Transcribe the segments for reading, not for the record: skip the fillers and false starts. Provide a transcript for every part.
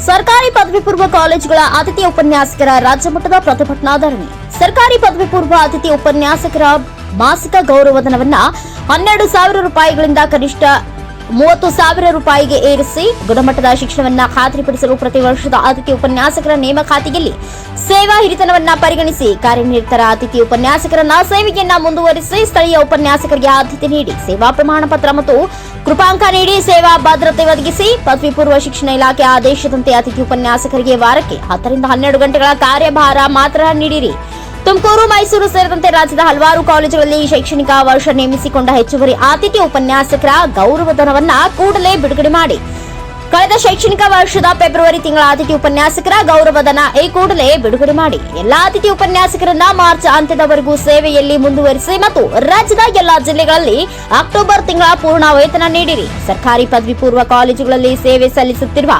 ಸರ್ಕಾರಿ ಪದವಿ ಪೂರ್ವ ಕಾಲೇಜುಗಳ ಅತಿಥಿ ಉಪನ್ಯಾಸಕರ ರಾಜ್ಯ ಮಟ್ಟದ ಪ್ರತಿಭಟನಾ ಧರಣಿ. ಸರ್ಕಾರಿ ಪದವಿ ಪೂರ್ವ ಅತಿಥಿ ಉಪನ್ಯಾಸಕರ ಮಾಸಿಕ ಗೌರವಧನವನ್ನ 12,000 ರೂಪಾಯಿಗಳಿಂದ ಕನಿಷ್ಠ 30,000 ರೂಪಾಯಿಗೆ ಏರಿಸಿ ಗುಣಮಟ್ಟದ ಶಿಕ್ಷಣವನ್ನ ಖಾತ್ರಿಪಡಿಸಲು ಪ್ರತಿ ವರ್ಷದ ಅತಿಥಿ ಉಪನ್ಯಾಸಕರ ನೇಮಕಾತಿಯಲ್ಲಿ ಸೇವಾ ಹಿರಿತನವನ್ನ ಪರಿಗಣಿಸಿ ಕಾರ್ಯನಿರತರ ಅತಿಥಿ ಉಪನ್ಯಾಸಕರನ್ನ ಸೇವೆಯನ್ನ ಮುಂದುವರಿಸಿ ಸ್ಥಳೀಯ ಉಪನ್ಯಾಸಕರಿಗೆ ಆದ್ಯತೆ ನೀಡಿ ಸೇವಾ ಪ್ರಮಾಣ ಪತ್ರ ಮತ್ತು ಕೃಪಾಂಕ ನೀಡಿ ಸೇವಾ ಭದ್ರತೆ ಒದಗಿಸಿ ಪದವಿ ಪೂರ್ವ ಶಿಕ್ಷಣ ಇಲಾಖೆ ಆದೇಶದಂತೆ ಅತಿಥಿ ಉಪನ್ಯಾಸಕರಿಗೆ ವಾರಕ್ಕೆ 10 ರಿಂದ 12 ಗಂಟೆಗಳ ಕಾರ್ಯಭಾರ ಮಾತ್ರ ನೀಡಿರಿ. ತುಮಕೂರು, ಮೈಸೂರು ಸೇರಿದಂತೆ ರಾಜ್ಯದ ಹಲವಾರು ಕಾಲೇಜುಗಳಲ್ಲಿ ಶೈಕ್ಷಣಿಕ ವರ್ಷ ನೇಮಿಸಿಕೊಂಡ ಹೆಚ್ಚುವರಿ ಅತಿಥಿ ಉಪನ್ಯಾಸಕರ ಗೌರವಧನವನ್ನ ಕೂಡಲೇ ಬಿಡುಗಡೆ ಮಾಡಿ. ಕಳೆದ ಶೈಕ್ಷಣಿಕ ವರ್ಷದ ಫೆಬ್ರವರಿ ತಿಂಗಳ ಅತಿಥಿ ಉಪನ್ಯಾಸಕರ ಗೌರವಧನ ಈ ಕೂಡಲೇ ಬಿಡುಗಡೆ ಮಾಡಿ. ಎಲ್ಲಾ ಅತಿಥಿ ಉಪನ್ಯಾಸಕರನ್ನ ಮಾರ್ಚ್ ಅಂತ್ಯದವರೆಗೂ ಸೇವೆಯಲ್ಲಿ ಮುಂದುವರಿಸಿ ಮತ್ತು ರಾಜ್ಯದ ಎಲ್ಲಾ ಜಿಲ್ಲೆಗಳಲ್ಲಿ ಅಕ್ಟೋಬರ್ ತಿಂಗಳ ಪೂರ್ಣ ವೇತನ ನೀಡಿರಿ. ಸರ್ಕಾರಿ ಪದವಿ ಪೂರ್ವ ಕಾಲೇಜುಗಳಲ್ಲಿ ಸೇವೆ ಸಲ್ಲಿಸುತ್ತಿರುವ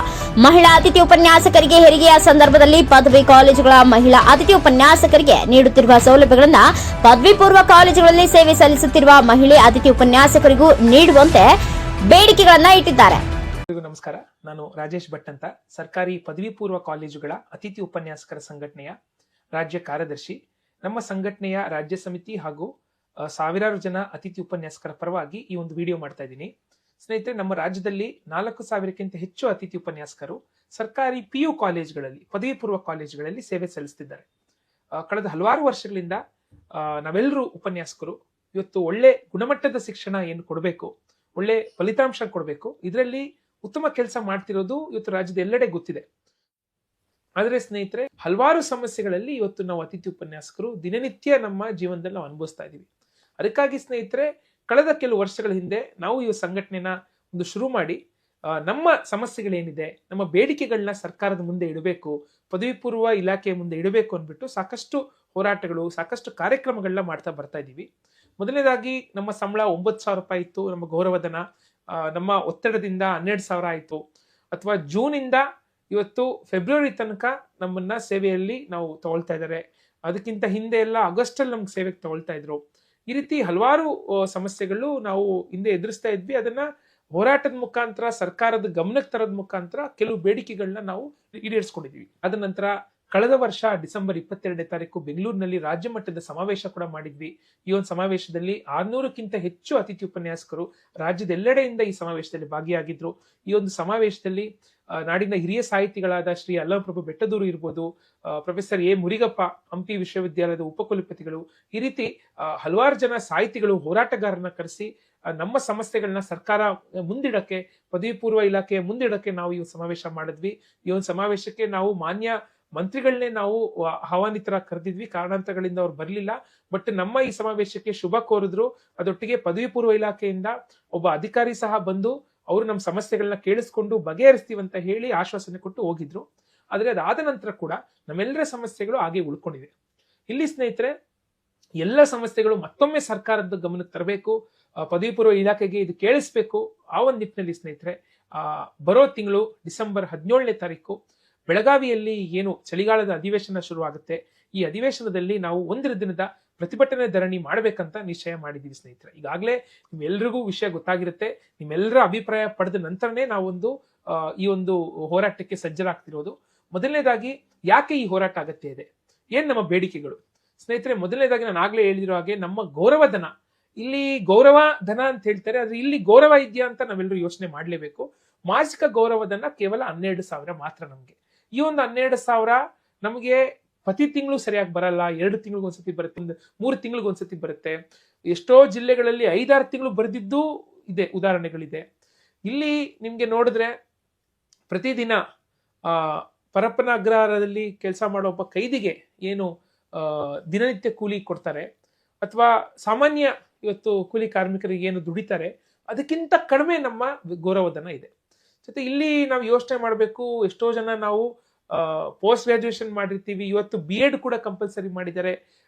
ಮಹಿಳಾ ಅತಿಥಿ ಉಪನ್ಯಾಸಕರಿಗೆ ಹೆರಿಗೆಯ ಸಂದರ್ಭದಲ್ಲಿ ಪದವಿ ಕಾಲೇಜುಗಳ ಮಹಿಳಾ ಅತಿಥಿ ಉಪನ್ಯಾಸಕರಿಗೆ ನೀಡುತ್ತಿರುವ ಸೌಲಭ್ಯಗಳನ್ನು ಪದವಿ ಪೂರ್ವ ಕಾಲೇಜುಗಳಲ್ಲಿ ಸೇವೆ ಸಲ್ಲಿಸುತ್ತಿರುವ ಮಹಿಳೆ ಅತಿಥಿ ಉಪನ್ಯಾಸಕರಿಗೂ ನೀಡುವಂತೆ ಬೇಡಿಕೆಗಳನ್ನು ಇಟ್ಟಿದ್ದಾರೆ. ನಮಸ್ಕಾರ, ನಾನು ರಾಜೇಶ್ ಭಟ್ ಅಂತ, ಸರ್ಕಾರಿ ಪದವಿ ಪೂರ್ವ ಕಾಲೇಜುಗಳ ಅತಿಥಿ ಉಪನ್ಯಾಸಕರ ಸಂಘಟನೆಯ ರಾಜ್ಯ ಕಾರ್ಯದರ್ಶಿ. ನಮ್ಮ ಸಂಘಟನೆಯ ರಾಜ್ಯ ಸಮಿತಿ ಹಾಗೂ ಸಾವಿರಾರು ಜನ ಅತಿಥಿ ಉಪನ್ಯಾಸಕರ ಪರವಾಗಿ ಈ ಒಂದು ವಿಡಿಯೋ ಮಾಡ್ತಾ ಇದ್ದೀನಿ. ಸ್ನೇಹಿತರೆ, ನಮ್ಮ ರಾಜ್ಯದಲ್ಲಿ 4,000ಕ್ಕಿಂತ ಹೆಚ್ಚು ಅತಿಥಿ ಉಪನ್ಯಾಸಕರು ಸರ್ಕಾರಿ PU ಕಾಲೇಜುಗಳಲ್ಲಿ, ಪದವಿ ಪೂರ್ವ ಕಾಲೇಜುಗಳಲ್ಲಿ ಸೇವೆ ಸಲ್ಲಿಸುತ್ತಿದ್ದಾರೆ. ಕಳೆದ ಹಲವಾರು ವರ್ಷಗಳಿಂದ ನಾವೆಲ್ಲರೂ ಉಪನ್ಯಾಸಕರು ಇವತ್ತು ಒಳ್ಳೆ ಗುಣಮಟ್ಟದ ಶಿಕ್ಷಣ ಏನು ಕೊಡಬೇಕು, ಒಳ್ಳೆ ಫಲಿತಾಂಶ ಕೊಡಬೇಕು, ಇದರಲ್ಲಿ ಉತ್ತಮ ಕೆಲಸ ಮಾಡ್ತಿರೋದು ಇವತ್ತು ರಾಜ್ಯದ ಎಲ್ಲೆಡೆ ಗೊತ್ತಿದೆ. ಆದ್ರೆ ಸ್ನೇಹಿತರೆ, ಹಲವಾರು ಸಮಸ್ಯೆಗಳಲ್ಲಿ ಇವತ್ತು ನಾವು ಅತಿಥಿ ಉಪನ್ಯಾಸಕರು ದಿನನಿತ್ಯ ನಮ್ಮ ಜೀವನದಲ್ಲಿ ನಾವು ಅನುಭವಿಸ್ತಾ ಇದೀವಿ. ಅದಕ್ಕಾಗಿ ಸ್ನೇಹಿತರೆ, ಕಳೆದ ಕೆಲವು ವರ್ಷಗಳ ಹಿಂದೆ ನಾವು ಈ ಸಂಘಟನೆನ ಒಂದು ಶುರು ಮಾಡಿ ನಮ್ಮ ಸಮಸ್ಯೆಗಳೇನಿದೆ, ನಮ್ಮ ಬೇಡಿಕೆಗಳನ್ನ ಸರ್ಕಾರದ ಮುಂದೆ ಇಡಬೇಕು, ಪದವಿ ಪೂರ್ವ ಇಲಾಖೆಯ ಮುಂದೆ ಇಡಬೇಕು ಅಂದ್ಬಿಟ್ಟು ಸಾಕಷ್ಟು ಹೋರಾಟಗಳು, ಸಾಕಷ್ಟು ಕಾರ್ಯಕ್ರಮಗಳನ್ನ ಮಾಡ್ತಾ ಬರ್ತಾ ಇದೀವಿ. ಮೊದಲನೇದಾಗಿ ನಮ್ಮ ಸಂಬಳ 9,000 ರೂಪಾಯಿ ಇತ್ತು, ನಮ್ಮ ಗೌರವಧನ ನಮ್ಮ ಒತ್ತಡದಿಂದ 12,000 ಆಯಿತು. ಅಥವಾ ಜೂನಿಂದ ಇವತ್ತು ಫೆಬ್ರವರಿ ತನಕ ನಮ್ಮನ್ನ ಸೇವೆಯಲ್ಲಿ ನಾವು ತಗೊಳ್ತಾ ಇದ್ದಾರೆ. ಅದಕ್ಕಿಂತ ಹಿಂದೆ ಎಲ್ಲ ಆಗಸ್ಟಲ್ಲಿ ನಮ್ಗೆ ಸೇವೆಗೆ ತಗೊಳ್ತಾ ಇದ್ರು. ಈ ರೀತಿ ಹಲವಾರು ಸಮಸ್ಯೆಗಳು ನಾವು ಹಿಂದೆ ಎದುರಿಸ್ತಾ ಇದ್ವಿ. ಅದನ್ನ ಹೋರಾಟದ ಮುಖಾಂತರ, ಸರ್ಕಾರದ ಗಮನಕ್ಕೆ ತರೋದ್ ಮುಖಾಂತರ ಕೆಲವು ಬೇಡಿಕೆಗಳನ್ನ ನಾವು ಈಡೇರಿಸ್ಕೊಂಡಿದೀವಿ. ಅದ ನಂತರ ಕಳೆದ ವರ್ಷ ಡಿಸೆಂಬರ್ 22ನೇ ತಾರೀಕು ಬೆಂಗಳೂರಿನಲ್ಲಿ ರಾಜ್ಯ ಮಟ್ಟದ ಸಮಾವೇಶ ಕೂಡ ಮಾಡಿದ್ವಿ. ಈ ಒಂದು ಸಮಾವೇಶದಲ್ಲಿ 600ಕ್ಕಿಂತ ಹೆಚ್ಚು ಅತಿಥಿ ಉಪನ್ಯಾಸಕರು ರಾಜ್ಯದ ಎಲ್ಲೆಡೆಯಿಂದ ಈ ಸಮಾವೇಶದಲ್ಲಿ ಭಾಗಿಯಾಗಿದ್ರು. ಈ ಒಂದು ಸಮಾವೇಶದಲ್ಲಿ ನಾಡಿನ ಹಿರಿಯ ಸಾಹಿತಿಗಳಾದ ಶ್ರೀ ಅಲ್ಲಮಪ್ರಭು ಬೆಟ್ಟದೂರು ಇರ್ಬೋದು, ಪ್ರೊಫೆಸರ್ ಎ ಮುರಿಗಪ್ಪ, ಹಂಪಿ ವಿಶ್ವವಿದ್ಯಾಲಯದ ಉಪಕುಲಪತಿಗಳು, ಈ ರೀತಿ ಹಲವಾರು ಜನ ಸಾಹಿತಿಗಳು, ಹೋರಾಟಗಾರರನ್ನ ಕರೆಸಿ ನಮ್ಮ ಸಮಸ್ಯೆಗಳನ್ನ ಸರ್ಕಾರ ಮುಂದಿಡಕ್ಕೆ, ಪದವಿ ಪೂರ್ವ ಇಲಾಖೆಯ ಮುಂದಿಡಕ್ಕೆ ನಾವು ಈ ಸಮಾವೇಶ ಮಾಡಿದ್ವಿ. ಈ ಒಂದು ಸಮಾವೇಶಕ್ಕೆ ನಾವು ಮಾನ್ಯ ಮಂತ್ರಿಗಳನ್ನೇ ನಾವು ಆಹ್ವಾನಿತರಾಗಿ ಕರೆದಿದ್ವಿ. ಕಾರಣಾಂತರಗಳಿಂದ ಅವ್ರು ಬರ್ಲಿಲ್ಲ. ಬಟ್ ನಮ್ಮ ಈ ಸಮಾವೇಶಕ್ಕೆ ಶುಭ ಕೋರಿದ್ರು. ಅದೊಟ್ಟಿಗೆ ಪದವಿ ಪೂರ್ವ ಇಲಾಖೆಯಿಂದ ಒಬ್ಬ ಅಧಿಕಾರಿ ಸಹ ಬಂದು ಅವರು ನಮ್ಮ ಸಮಸ್ಯೆಗಳನ್ನ ಕೇಳಿಸ್ಕೊಂಡು ಬಗೆಹರಿಸ್ತೀವಂತ ಹೇಳಿ ಆಶ್ವಾಸನೆ ಕೊಟ್ಟು ಹೋಗಿದ್ರು. ಆದ್ರೆ ಅದಾದ ನಂತರ ಕೂಡ ನಮ್ಮೆಲ್ಲರ ಸಮಸ್ಯೆಗಳು ಹಾಗೆ ಉಳ್ಕೊಂಡಿವೆ. ಇಲ್ಲಿ ಸ್ನೇಹಿತರೆ, ಎಲ್ಲ ಸಮಸ್ಯೆಗಳು ಮತ್ತೊಮ್ಮೆ ಸರ್ಕಾರದ ಗಮನಕ್ಕೆ ತರಬೇಕು, ಪದವಿ ಪೂರ್ವ ಇಲಾಖೆಗೆ ಇದು ಕೇಳಿಸ್ಬೇಕು. ಆ ಒಂದು ನಿಟ್ಟಿನಲ್ಲಿ ಸ್ನೇಹಿತರೆ, ಬರೋ ತಿಂಗಳು ಡಿಸೆಂಬರ್ 17ನೇ ತಾರೀಕು ಬೆಳಗಾವಿಯಲ್ಲಿ ಏನು ಚಳಿಗಾಲದ ಅಧಿವೇಶನ ಶುರುವಾಗುತ್ತೆ, ಈ ಅಧಿವೇಶನದಲ್ಲಿ ನಾವು 1 ದಿನದ ಪ್ರತಿಭಟನೆ ಧರಣಿ ಮಾಡ್ಬೇಕಂತ ನಿಶ್ಚಯ ಮಾಡಿದೀವಿ ಸ್ನೇಹಿತರೆ. ಈಗಾಗಲೇ ನಿಮ್ಮೆಲ್ಲರಿಗೂ ವಿಷಯ ಗೊತ್ತಾಗಿರುತ್ತೆ. ನಿಮ್ಮೆಲ್ಲರ ಅಭಿಪ್ರಾಯ ಪಡೆದ ನಂತರನೇ ನಾವೊಂದು ಈ ಒಂದು ಹೋರಾಟಕ್ಕೆ ಸಜ್ಜರಾಗ್ತಿರೋದು. ಮೊದಲನೇದಾಗಿ, ಯಾಕೆ ಈ ಹೋರಾಟ ಅಗತ್ಯ ಇದೆ, ಏನ್ ನಮ್ಮ ಬೇಡಿಕೆಗಳು? ಸ್ನೇಹಿತರೆ, ಮೊದಲನೇದಾಗಿ ನಾನು ಆಗ್ಲೇ ಹೇಳಿರೋ ಹಾಗೆ ನಮ್ಮ ಗೌರವಧನ, ಇಲ್ಲಿ ಗೌರವ ಧನ ಅಂತ ಹೇಳ್ತಾರೆ, ಆದ್ರೆ ಇಲ್ಲಿ ಗೌರವ ಇದೆಯಾ ಅಂತ ನಾವೆಲ್ಲರೂ ಯೋಚನೆ ಮಾಡ್ಲೇಬೇಕು. ಮಾಸಿಕ ಗೌರವಧನ ಕೇವಲ 12,000 ಮಾತ್ರ ನಮ್ಗೆ. ಈ ಒಂದು 12,000 ನಮಗೆ ಪ್ರತಿ ತಿಂಗಳು ಸರಿಯಾಗಿ ಬರಲ್ಲ. 2 ತಿಂಗಳಿಗೊಂದ್ಸತಿ ಬರುತ್ತೆ, 3 ತಿಂಗಳಿಗೊಂದ್ಸತಿ ಬರುತ್ತೆ. ಎಷ್ಟೋ ಜಿಲ್ಲೆಗಳಲ್ಲಿ 5-6 ತಿಂಗಳು ಬರೆದಿದ್ದು ಇದೆ, ಉದಾಹರಣೆಗಳಿದೆ. ಇಲ್ಲಿ ನಿಮ್ಗೆ ನೋಡಿದ್ರೆ ಪ್ರತಿದಿನ ಪರಪ್ಪನ ಅಗ್ರಹಾರದಲ್ಲಿ ಕೆಲಸ ಮಾಡೋ ಒಬ್ಬ ಕೈದಿಗೆ ಏನು ದಿನನಿತ್ಯ ಕೂಲಿ ಕೊಡ್ತಾರೆ, ಅಥವಾ ಸಾಮಾನ್ಯ ಇವತ್ತು ಕೂಲಿ ಕಾರ್ಮಿಕರಿಗೆ ಏನು ದುಡಿತಾರೆ, ಅದಕ್ಕಿಂತ ಕಡಿಮೆ ನಮ್ಮ ಗೌರವಧನ ಇದೆ. ಜೊತೆ ಇಲ್ಲಿ ನಾವು ಯೋಚನೆ ಮಾಡಬೇಕು, ಎಷ್ಟೋ ಜನ ನಾವು ಪೋಸ್ಟ್ ಗ್ರಾಜುಯೇಷನ್ ಮಾಡಿರ್ತೀವಿ, ಇವತ್ತು BEd ಕೂಡ ಕಂಪಲ್ಸರಿ ಮಾಡಿದ್ದಾರೆ.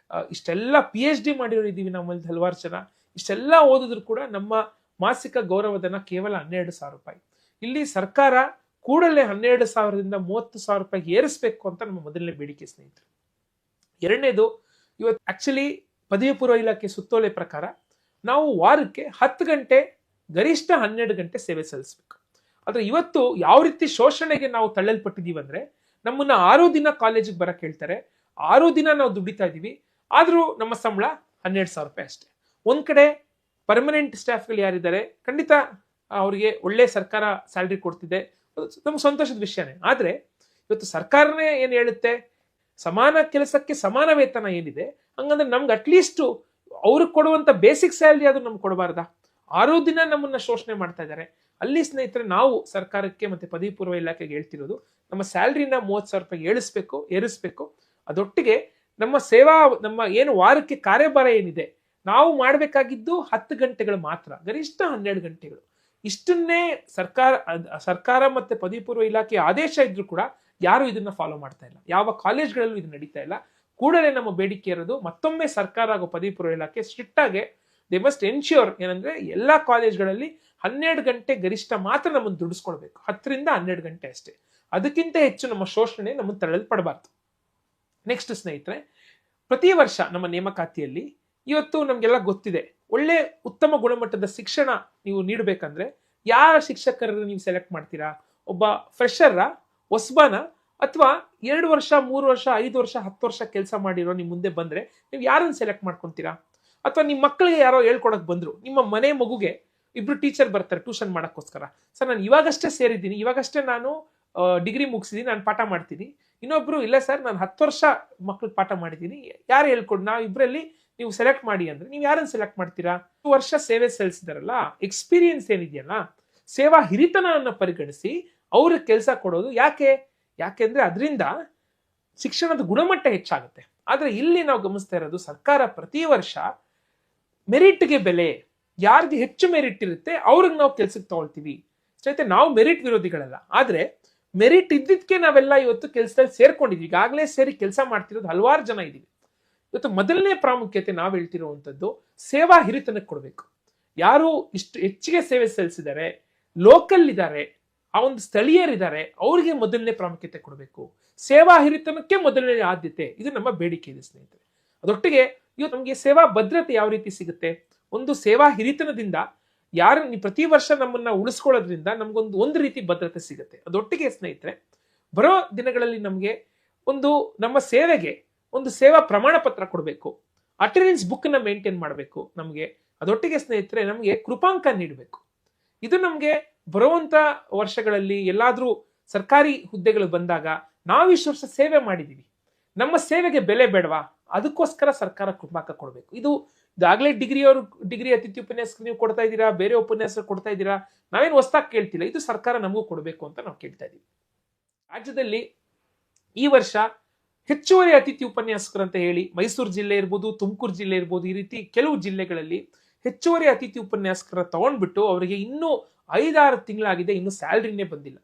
ಇಷ್ಟೆಲ್ಲ PhD ಮಾಡಿರೋರು ಇದ್ದೀವಿ ನಮ್ಮಲ್ಲಿ ಹಲವಾರು ಜನ. ಇಷ್ಟೆಲ್ಲ ಓದಿದ್ರು ಕೂಡ ನಮ್ಮ ಮಾಸಿಕ ಗೌರವಧನ ಕೇವಲ 12,000 ರೂಪಾಯಿ. ಇಲ್ಲಿ ಸರ್ಕಾರ ಕೂಡಲೇ 12,000ದಿಂದ 30,000 ರೂಪಾಯಿಗೆ ಏರಿಸಬೇಕು ಅಂತ ನಮ್ಮ ಮೊದಲನೇ ಬೇಡಿಕೆ ಸ್ನೇಹಿತರೆ. ಎರಡನೇದು, ಇವತ್ತು ಆಕ್ಚುಲಿ ಪದವಿ ಪೂರ್ವ ಇಲಾಖೆ ಸುತ್ತೋಲೆ ಪ್ರಕಾರ ನಾವು ವಾರಕ್ಕೆ 10 ಗಂಟೆ, ಗರಿಷ್ಠ 12 ಗಂಟೆ ಸೇವೆ ಸಲ್ಲಿಸಬೇಕು. ಆದ್ರೆ ಇವತ್ತು ಯಾವ ರೀತಿ ಶೋಷಣೆಗೆ ನಾವು ತಳ್ಳಲ್ಪಟ್ಟಿದೀವಿ ಅಂದ್ರೆ, ನಮ್ಮನ್ನ 6 ದಿನ ಕಾಲೇಜಿಗೆ ಬರಕ್ ಹೇಳ್ತಾರೆ, 6 ದಿನ ನಾವು ದುಡಿತಾ ಇದೀವಿ, ಆದ್ರೂ ನಮ್ಮ ಸಂಬಳ 12,000 ರೂಪಾಯಿ ಅಷ್ಟೇ. ಒಂದ್ ಕಡೆ ಪರ್ಮನೆಂಟ್ ಸ್ಟಾಫ್ಗಳು ಯಾರಿದ್ದಾರೆ, ಖಂಡಿತ ಅವ್ರಿಗೆ ಒಳ್ಳೆ ಸರ್ಕಾರ ಸ್ಯಾಲ್ರಿ ಕೊಡ್ತಿದೆ, ನಮ್ಗೆ ಸಂತೋಷದ ವಿಷಯನೇ. ಆದ್ರೆ ಇವತ್ತು ಸರ್ಕಾರನೇ ಏನ್ ಹೇಳುತ್ತೆ, ಸಮಾನ ಕೆಲಸಕ್ಕೆ ಸಮಾನ ವೇತನ ಏನಿದೆ, ಹಂಗಂದ್ರೆ ನಮ್ಗೆ ಅಟ್ಲೀಸ್ಟ್ ಅವ್ರಿಗೆ ಕೊಡುವಂತ ಬೇಸಿಕ್ ಸ್ಯಾಲ್ರಿ ಆದ್ರೂ ನಮ್ಗೆ ಕೊಡಬಾರ್ದಾ? 6 ದಿನ ನಮ್ಮನ್ನ ಶೋಷಣೆ ಮಾಡ್ತಾ ಇದ್ದಾರೆ. ಅಲ್ಲಿ ಸ್ನೇಹಿತರೆ, ನಾವು ಸರ್ಕಾರಕ್ಕೆ ಮತ್ತೆ ಪದವಿ ಪೂರ್ವ ಇಲಾಖೆಗೆ ಹೇಳ್ತಿರೋದು, ನಮ್ಮ ಸ್ಯಾಲ್ರಿನ 30,000 ರೂಪಾಯಿ ಏರಿಸ್ಬೇಕು. ಅದೊಟ್ಟಿಗೆ ನಮ್ಮ ಏನು ವಾರಕ್ಕೆ ಕಾರ್ಯಭಾರ ಏನಿದೆ, ನಾವು ಮಾಡಬೇಕಾಗಿದ್ದು 10 ಗಂಟೆಗಳು ಮಾತ್ರ, ಗರಿಷ್ಠ 12 ಗಂಟೆಗಳು. ಇಷ್ಟನ್ನೇ ಸರ್ಕಾರ ಮತ್ತೆ ಪದವಿ ಪೂರ್ವ ಇಲಾಖೆ ಆದೇಶ ಇದ್ರು ಕೂಡ ಯಾರು ಇದನ್ನ ಫಾಲೋ ಮಾಡ್ತಾ ಇಲ್ಲ, ಯಾವ ಕಾಲೇಜ್ಗಳಲ್ಲೂ ಇದು ನಡೀತಾ ಇಲ್ಲ. ಕೂಡಲೇ ನಮ್ಮ ಬೇಡಿಕೆ ಇರೋದು, ಮತ್ತೊಮ್ಮೆ ಸರ್ಕಾರ ಹಾಗೂ ಪದವಿ ಪೂರ್ವ ಇಲಾಖೆ ಸ್ಟ್ರಿಕ್ಟ್ ಆಗಿ ದೇ ಮಸ್ಟ್ ಎನ್ಶ್ಯೂರ್ ಏನಂದ್ರೆ, ಎಲ್ಲಾ ಕಾಲೇಜ್ಗಳಲ್ಲಿ 12 ಗಂಟೆ ಗರಿಷ್ಠ ಮಾತ್ರ ನಮ್ಮನ್ನು ದುಡಿಸ್ಕೊಳ್ಬೇಕು, 10 ರಿಂದ 12 ಗಂಟೆ ಅಷ್ಟೇ. ಅದಕ್ಕಿಂತ ಹೆಚ್ಚು ನಮ್ಮ ಶೋಷಣೆ ನಮ್ಮನ್ನು ತಳ್ಳಲ್ಪಡಬಾರ್ದು. ನೆಕ್ಸ್ಟ್ ಸ್ನೇಹಿತರೆ, ಪ್ರತಿ ವರ್ಷ ನಮ್ಮ ನೇಮಕಾತಿಯಲ್ಲಿ ಇವತ್ತು ನಮ್ಗೆಲ್ಲ ಗೊತ್ತಿದೆ, ಒಳ್ಳೆ ಉತ್ತಮ ಗುಣಮಟ್ಟದ ಶಿಕ್ಷಣ ನೀವು ನೀಡಬೇಕಂದ್ರೆ ಯಾರ ಶಿಕ್ಷಕರನ್ನು ನೀವು ಸೆಲೆಕ್ಟ್ ಮಾಡ್ತೀರಾ? ಒಬ್ಬ ಫ್ರೆಶರ್, ಹೊಸಬನ, ಅಥವಾ 2 ವರ್ಷ 3 ವರ್ಷ 5 ವರ್ಷ 10 ವರ್ಷ ಕೆಲಸ ಮಾಡಿರೋ ನಿಮ್ ಮುಂದೆ ಬಂದ್ರೆ ನೀವು ಯಾರನ್ನ ಸೆಲೆಕ್ಟ್ ಮಾಡ್ಕೊಂತೀರಾ? ಅಥವಾ ನಿಮ್ಮ ಮಕ್ಕಳಿಗೆ ಯಾರೋ ಹೇಳ್ಕೊಡಕ್ ಬಂದ್ರು, ನಿಮ್ಮ ಮನೆ ಮಗುಗೆ ಇಬ್ರು ಟೀಚರ್ ಬರ್ತಾರೆ ಟ್ಯೂಷನ್ ಮಾಡಕ್ಕೋಸ್ಕರ, ಸರ್ ನಾನು ಇವಾಗಷ್ಟೇ ಸೇರಿದ್ದೀನಿ, ಇವಾಗಷ್ಟೇ ನಾನು ಡಿಗ್ರಿ ಮುಗಿಸಿದೀನಿ, ನಾನು ಪಾಠ ಮಾಡ್ತೀನಿ. ಇನ್ನೊಬ್ರು, ಇಲ್ಲ ಸರ್ ನಾನು 10 ವರ್ಷ ಮಕ್ಳಿಗೆ ಪಾಠ ಮಾಡಿದ್ದೀನಿ, ಯಾರು ಹೇಳ್ಕೊಡ್, ನಾವು ಇಬ್ರಲ್ಲಿ ನೀವು ಸೆಲೆಕ್ಟ್ ಮಾಡಿ ಅಂದ್ರೆ ನೀವು ಯಾರನ್ನ ಸೆಲೆಕ್ಟ್ ಮಾಡ್ತೀರಾ? 2 ವರ್ಷ ಸೇವೆ ಸಲ್ಲಿಸಿದಾರಲ್ಲ, ಎಕ್ಸ್ಪೀರಿಯನ್ಸ್ ಏನಿದೆಯಲ್ಲ, ಸೇವಾ ಹಿರಿತನವನ್ನು ಪರಿಗಣಿಸಿ ಅವ್ರಿಗೆ ಕೆಲಸ ಕೊಡೋದು. ಯಾಕೆಂದ್ರೆ ಅದರಿಂದ ಶಿಕ್ಷಣದ ಗುಣಮಟ್ಟ ಹೆಚ್ಚಾಗುತ್ತೆ. ಆದ್ರೆ ಇಲ್ಲಿ ನಾವು ಗಮನಿಸ್ತಾ ಇರೋದು, ಸರ್ಕಾರ ಪ್ರತಿ ವರ್ಷ ಮೆರಿಟ್ಗೆ ಬೆಲೆ, ಯಾರಿಗೆ ಹೆಚ್ಚು ಮೆರಿಟ್ ಇರುತ್ತೆ ಅವ್ರಿಗೆ ನಾವು ಕೆಲ್ಸಕ್ಕೆ ತಗೊಳ್ತೀವಿ. ಸ್ನೇಹಿತರೆ, ನಾವು ಮೆರಿಟ್ ವಿರೋಧಿಗಳಲ್ಲ, ಆದ್ರೆ ಮೆರಿಟ್ ಇದ್ದಿದ್ಕೆ ನಾವೆಲ್ಲ ಇವತ್ತು ಕೆಲಸದಲ್ಲಿ ಸೇರ್ಕೊಂಡಿದ್ವಿ, ಈಗಾಗಲೇ ಸೇರಿ ಕೆಲಸ ಮಾಡ್ತಿರೋದು ಹಲವಾರು ಜನ ಇದೀವಿ. ಇವತ್ತು ಮೊದಲನೇ ಪ್ರಾಮುಖ್ಯತೆ ನಾವು ಹೇಳ್ತಿರುವಂತದ್ದು, ಸೇವಾ ಹಿರಿತನಕ್ಕೆ ಕೊಡಬೇಕು. ಯಾರು ಇಷ್ಟು ಹೆಚ್ಚಿಗೆ ಸೇವೆ ಸಲ್ಲಿಸಿದ್ದಾರೆ, ಲೋಕಲ್ ಇದ್ದಾರೆ, ಆ ಒಂದು ಸ್ಥಳೀಯರಿದ್ದಾರೆ, ಅವ್ರಿಗೆ ಮೊದಲನೇ ಪ್ರಾಮುಖ್ಯತೆ ಕೊಡಬೇಕು. ಸೇವಾ ಹಿರಿತನಕ್ಕೆ ಮೊದಲನೇ ಆದ್ಯತೆ, ಇದು ನಮ್ಮ ಬೇಡಿಕೆ ಇದೆ ಸ್ನೇಹಿತರೆ. ಅದೊಟ್ಟಿಗೆ ಇವತ್ತು ನಮಗೆ ಸೇವಾ ಭದ್ರತೆ ಯಾವ ರೀತಿ ಸಿಗುತ್ತೆ? ಒಂದು ಸೇವಾ ಹಿರಿತನದಿಂದ ಪ್ರತಿ ವರ್ಷ ನಮ್ಮನ್ನ ಉಳಿಸ್ಕೊಳ್ಳೋದ್ರಿಂದ ನಮ್ಗೊಂದು ರೀತಿ ಭದ್ರತೆ ಸಿಗುತ್ತೆ. ಅದೊಟ್ಟಿಗೆ ಸ್ನೇಹಿತರೆ, ಬರೋ ದಿನಗಳಲ್ಲಿ ನಮ್ಗೆ ನಮ್ಮ ಸೇವೆಗೆ ಒಂದು ಸೇವಾ ಪ್ರಮಾಣ ಪತ್ರ ಕೊಡಬೇಕು, ಅಟೆಂಡೆನ್ಸ್ ಬುಕ್ ನ ಮೇಂಟೈನ್ ಮಾಡಬೇಕು ನಮ್ಗೆ. ಅದೊಟ್ಟಿಗೆ ಸ್ನೇಹಿತರೆ, ನಮ್ಗೆ ಕೃಪಾಂಕ ನೀಡಬೇಕು. ಇದು ನಮ್ಗೆ ಬರುವಂತ ವರ್ಷಗಳಲ್ಲಿ ಎಲ್ಲಾದ್ರೂ ಸರ್ಕಾರಿ ಹುದ್ದೆಗಳು ಬಂದಾಗ, ನಾವಿಷ್ಟು ವರ್ಷ ಸೇವೆ ಮಾಡಿದೀವಿ, ನಮ್ಮ ಸೇವೆಗೆ ಬೆಲೆ ಬೇಡವಾ? ಅದಕ್ಕೋಸ್ಕರ ಸರ್ಕಾರ ಕೃಪಾಂಕ ಕೊಡಬೇಕು. ಇದಾಗಲೇ ಡಿಗ್ರಿ ಅತಿಥಿ ಉಪನ್ಯಾಸ ನೀವು ಕೊಡ್ತಾ ಇದ್ದೀರಾ, ಬೇರೆ ಉಪನ್ಯಾಸ ಕೊಡ್ತಾ ಇದ್ದೀರಾ, ನಾವೇನು ಹೊಸದಾಗಿ ಕೇಳ್ತಿಲ್ಲ, ಇದು ಸರ್ಕಾರ ನಮಗೂ ಕೊಡಬೇಕು ಅಂತ ನಾವು ಕೇಳ್ತಾ ಇದೀವಿ. ರಾಜ್ಯದಲ್ಲಿ ಈ ವರ್ಷ ಹೆಚ್ಚುವರಿ ಅತಿಥಿ ಉಪನ್ಯಾಸಕರು ಅಂತ ಹೇಳಿ ಮೈಸೂರು ಜಿಲ್ಲೆ ಇರ್ಬೋದು, ತುಮಕೂರು ಜಿಲ್ಲೆ ಇರ್ಬೋದು, ಈ ರೀತಿ ಕೆಲವು ಜಿಲ್ಲೆಗಳಲ್ಲಿ ಹೆಚ್ಚುವರಿ ಅತಿಥಿ ಉಪನ್ಯಾಸಕರ ತಗೊಂಡ್ಬಿಟ್ಟು ಅವರಿಗೆ ಇನ್ನೂ 5-6 ತಿಂಗಳಾಗಿದೆ, ಇನ್ನೂ ಸ್ಯಾಲ್ರಿನೇ ಬಂದಿಲ್ಲ.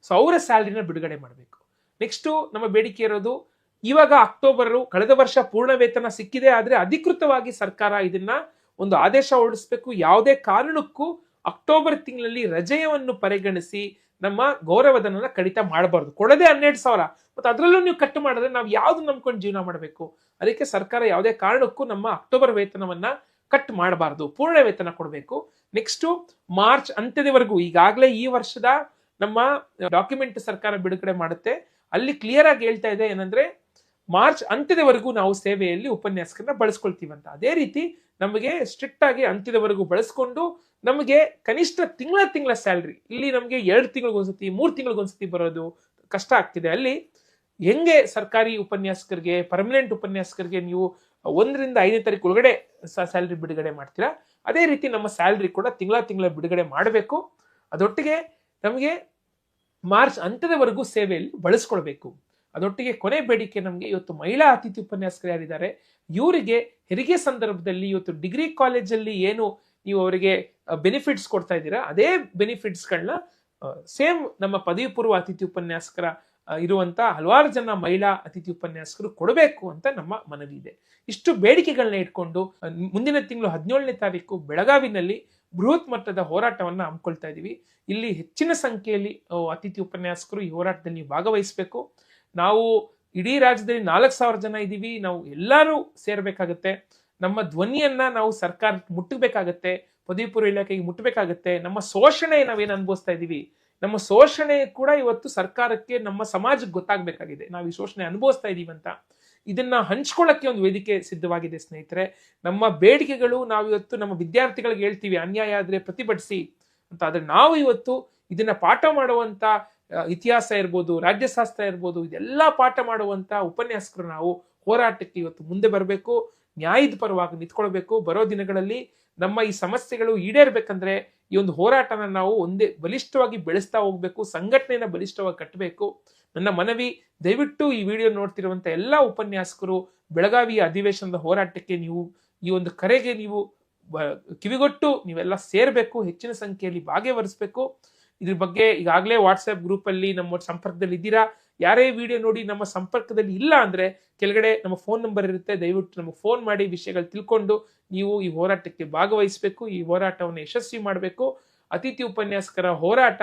ಸೊ ಅವರ ಸ್ಯಾಲ್ರಿನ ಬಿಡುಗಡೆ ಮಾಡಬೇಕು. ನೆಕ್ಸ್ಟ್ ನಮ್ಮ ಬೇಡಿಕೆ ಇರೋದು, ಇವಾಗ ಕಳೆದ ವರ್ಷ ಪೂರ್ಣ ವೇತನ ಸಿಕ್ಕಿದೆ, ಆದ್ರೆ ಅಧಿಕೃತವಾಗಿ ಸರ್ಕಾರ ಇದನ್ನ ಒಂದು ಆದೇಶ ಹೊರಡಿಸಬೇಕು. ಯಾವುದೇ ಕಾರಣಕ್ಕೂ ಅಕ್ಟೋಬರ್ ತಿಂಗಳಲ್ಲಿ ರಜೆಯನ್ನು ಪರಿಗಣಿಸಿ ನಮ್ಮ ಗೌರವಧನನ ಕಡಿತ ಮಾಡಬಾರ್ದು. ಕೊಡದೆ 12,000, ಮತ್ತೆ ಅದರಲ್ಲೂ ನೀವು ಕಟ್ ಮಾಡಿದ್ರೆ ನಾವು ಯಾವ್ದು ನಂಬ್ಕೊಂಡು ಜೀವನ ಮಾಡಬೇಕು? ಅದಕ್ಕೆ ಸರ್ಕಾರ ಯಾವುದೇ ಕಾರಣಕ್ಕೂ ನಮ್ಮ ಅಕ್ಟೋಬರ್ ವೇತನವನ್ನ ಕಟ್ ಮಾಡಬಾರ್ದು, ಪೂರ್ಣ ವೇತನ ಕೊಡಬೇಕು. ನೆಕ್ಸ್ಟ್ ಮಾರ್ಚ್ ಅಂತ್ಯದವರೆಗೂ, ಈಗಾಗಲೇ ಈ ವರ್ಷದ ನಮ್ಮ ಡಾಕ್ಯುಮೆಂಟ್ ಸರ್ಕಾರ ಬಿಡುಗಡೆ ಮಾಡುತ್ತೆ, ಅಲ್ಲಿ ಕ್ಲಿಯರ್ ಆಗಿ ಹೇಳ್ತಾ ಇದೆ ಏನಂದ್ರೆ, ಮಾರ್ಚ್ ಅಂತ್ಯದವರೆಗೂ ನಾವು ಸೇವೆಯಲ್ಲಿ ಉಪನ್ಯಾಸಕರನ್ನ ಬಳಸ್ಕೊಳ್ತೀವಂತ. ಅದೇ ರೀತಿ ನಮಗೆ ಸ್ಟ್ರಿಕ್ಟ್ ಆಗಿ ಅಂತ್ಯದವರೆಗೂ ಬಳಸ್ಕೊಂಡು ನಮಗೆ ಕನಿಷ್ಠ ತಿಂಗಳ ಸ್ಯಾಲ್ರಿ, ಇಲ್ಲಿ ನಮಗೆ 2 ತಿಂಗಳಿಗೊಂದ್ಸತಿ 3 ತಿಂಗಳಿಗೊಂದ್ಸತಿ ಬರೋದು ಕಷ್ಟ ಆಗ್ತಿದೆ. ಅಲ್ಲಿ ಹೆಂಗೆ ಸರ್ಕಾರಿ ಉಪನ್ಯಾಸಕರಿಗೆ, ಪರ್ಮನೆಂಟ್ ಉಪನ್ಯಾಸಕರಿಗೆ ನೀವು 1 ರಿಂದ 5ನೇ ತಾರೀಕು ಒಳಗಡೆ ಸ್ಯಾಲ್ರಿ ಬಿಡುಗಡೆ ಮಾಡ್ತೀರಾ, ಅದೇ ರೀತಿ ನಮ್ಮ ಸ್ಯಾಲ್ರಿ ಕೂಡ ತಿಂಗಳ ಬಿಡುಗಡೆ ಮಾಡಬೇಕು. ಅದೊಟ್ಟಿಗೆ ನಮಗೆ ಮಾರ್ಚ್ ಅಂತ್ಯದವರೆಗೂ ಸೇವೆಯಲ್ಲಿ ಬಳಸ್ಕೊಳ್ಬೇಕು. ಅದೊಟ್ಟಿಗೆ ಕೊನೆ ಬೇಡಿಕೆ ನಮಗೆ, ಇವತ್ತು ಮಹಿಳಾ ಅತಿಥಿ ಉಪನ್ಯಾಸಕರು ಯಾರಿದ್ದಾರೆ, ಇವರಿಗೆ ಹೆರಿಗೆ ಸಂದರ್ಭದಲ್ಲಿ ಇವತ್ತು ಡಿಗ್ರಿ ಕಾಲೇಜಲ್ಲಿ ಏನು ನೀವು ಅವರಿಗೆ ಬೆನಿಫಿಟ್ಸ್ ಕೊಡ್ತಾ ಇದ್ದೀರಾ, ಅದೇ ಬೆನಿಫಿಟ್ಸ್ಗಳನ್ನ ಸೇಮ್ ನಮ್ಮ ಪದವಿ ಪೂರ್ವ ಅತಿಥಿ ಉಪನ್ಯಾಸಕರ ಇರುವಂತ ಹಲವಾರು ಜನ ಮಹಿಳಾ ಅತಿಥಿ ಉಪನ್ಯಾಸಕರು ಕೊಡಬೇಕು ಅಂತ ನಮ್ಮ ಮನವಿ ಇದೆ. ಇಷ್ಟು ಬೇಡಿಕೆಗಳನ್ನ ಇಟ್ಕೊಂಡು ಮುಂದಿನ ತಿಂಗಳು 17ನೇ ತಾರೀಕು ಬೆಳಗಾವಿನಲ್ಲಿ ಬೃಹತ್ ಮಟ್ಟದ ಹೋರಾಟವನ್ನ ಹಮ್ಮಿಕೊಳ್ತಾ ಇದೀವಿ. ಇಲ್ಲಿ ಹೆಚ್ಚಿನ ಸಂಖ್ಯೆಯಲ್ಲಿ ಅತಿಥಿ ಉಪನ್ಯಾಸಕರು ಈ ಹೋರಾಟದಲ್ಲಿ ನೀವು ಭಾಗವಹಿಸಬೇಕು. ನಾವು ಇಡೀ ರಾಜ್ಯದಲ್ಲಿ 4,000 ಜನ ಇದ್ದೀವಿ, ನಾವು ಎಲ್ಲರೂ ಸೇರ್ಬೇಕಾಗತ್ತೆ. ನಮ್ಮ ಧ್ವನಿಯನ್ನ ನಾವು ಸರ್ಕಾರಕ್ಕೆ ಮುಟ್ಟಬೇಕಾಗತ್ತೆ, ಪದವಿ ಪೂರ್ವ ಇಲಾಖೆಗೆ ಮುಟ್ಟಬೇಕಾಗತ್ತೆ. ನಮ್ಮ ಶೋಷಣೆ ನಾವೇನು ಅನುಭವಿಸ್ತಾ ಇದೀವಿ, ನಮ್ಮ ಶೋಷಣೆ ಕೂಡ ಇವತ್ತು ಸರ್ಕಾರಕ್ಕೆ, ನಮ್ಮ ಸಮಾಜಕ್ಕೆ ಗೊತ್ತಾಗಬೇಕಾಗಿದೆ, ನಾವು ಈ ಶೋಷಣೆ ಅನುಭವಿಸ್ತಾ ಇದೀವಿ ಅಂತ. ಇದನ್ನ ಹಂಚ್ಕೊಳ್ಳಕ್ಕೆ ಒಂದು ವೇದಿಕೆ ಸಿದ್ಧವಾಗಿದೆ ಸ್ನೇಹಿತರೆ. ನಮ್ಮ ಬೇಡಿಕೆಗಳು ನಾವು ಇವತ್ತು ನಮ್ಮ ವಿದ್ಯಾರ್ಥಿಗಳಿಗೆ ಹೇಳ್ತೀವಿ, ಅನ್ಯಾಯ ಆದ್ರೆ ಪ್ರತಿಭಟಿಸಿ ಅಂತ. ಆದ್ರೆ ನಾವು ಇವತ್ತು ಇದನ್ನ ಪಾಠ ಮಾಡುವಂತ ಇತಿಹಾಸ ಇರ್ಬೋದು, ರಾಜ್ಯಶಾಸ್ತ್ರ ಇರ್ಬೋದು, ಇದೆಲ್ಲ ಪಾಠ ಮಾಡುವಂತ ಉಪನ್ಯಾಸಕರು ನಾವು ಹೋರಾಟಕ್ಕೆ ಇವತ್ತು ಮುಂದೆ ಬರಬೇಕು, ನ್ಯಾಯದ ಪರವಾಗಿ ನಿಂತ್ಕೊಳ್ಬೇಕು. ಬರೋ ದಿನಗಳಲ್ಲಿ ನಮ್ಮ ಈ ಸಮಸ್ಯೆಗಳು ಈಡೇರ್ಬೇಕಂದ್ರೆ ಈ ಒಂದು ಹೋರಾಟನ ನಾವು ಒಂದೇ ಬಲಿಷ್ಠವಾಗಿ ಬೆಳೆಸ್ತಾ ಹೋಗ್ಬೇಕು, ಸಂಘಟನೆಯನ್ನ ಬಲಿಷ್ಠವಾಗಿ ಕಟ್ಟಬೇಕು. ನನ್ನ ಮನವಿ, ದಯವಿಟ್ಟು ಈ ವಿಡಿಯೋ ನೋಡ್ತಿರುವಂತ ಎಲ್ಲಾ ಉಪನ್ಯಾಸಕರು ಬೆಳಗಾವಿಯ ಅಧಿವೇಶನದ ಹೋರಾಟಕ್ಕೆ ನೀವು ಈ ಒಂದು ಕರೆಗೆ ನೀವು ಕಿವಿಗೊಟ್ಟು ನೀವೆಲ್ಲ ಸೇರ್ಬೇಕು, ಹೆಚ್ಚಿನ ಸಂಖ್ಯೆಯಲ್ಲಿ ಭಾಗವಹಿಸಬೇಕು. ಇದ್ರ ಬಗ್ಗೆ ಈಗಾಗಲೇ ವಾಟ್ಸ್ಆಪ್ ಗ್ರೂಪ್ ಅಲ್ಲಿ ನಮ್ಮ ಸಂಪರ್ಕದಲ್ಲಿ ಇದ್ದೀರಾ. ಯಾರೇ ವಿಡಿಯೋ ನೋಡಿ ನಮ್ಮ ಸಂಪರ್ಕದಲ್ಲಿ ಇಲ್ಲ ಅಂದ್ರೆ ಕೆಳಗಡೆ ನಮ್ಮ ಫೋನ್ ನಂಬರ್ ಇರುತ್ತೆ, ದಯವಿಟ್ಟು ನಮಗೆ ಫೋನ್ ಮಾಡಿ ವಿಷಯಗಳು ತಿಳ್ಕೊಂಡು ನೀವು ಈ ಹೋರಾಟಕ್ಕೆ ಭಾಗವಹಿಸಬೇಕು, ಈ ಹೋರಾಟವನ್ನು ಯಶಸ್ವಿ ಮಾಡಬೇಕು. ಅತಿಥಿ ಉಪನ್ಯಾಸಕರ ಹೋರಾಟ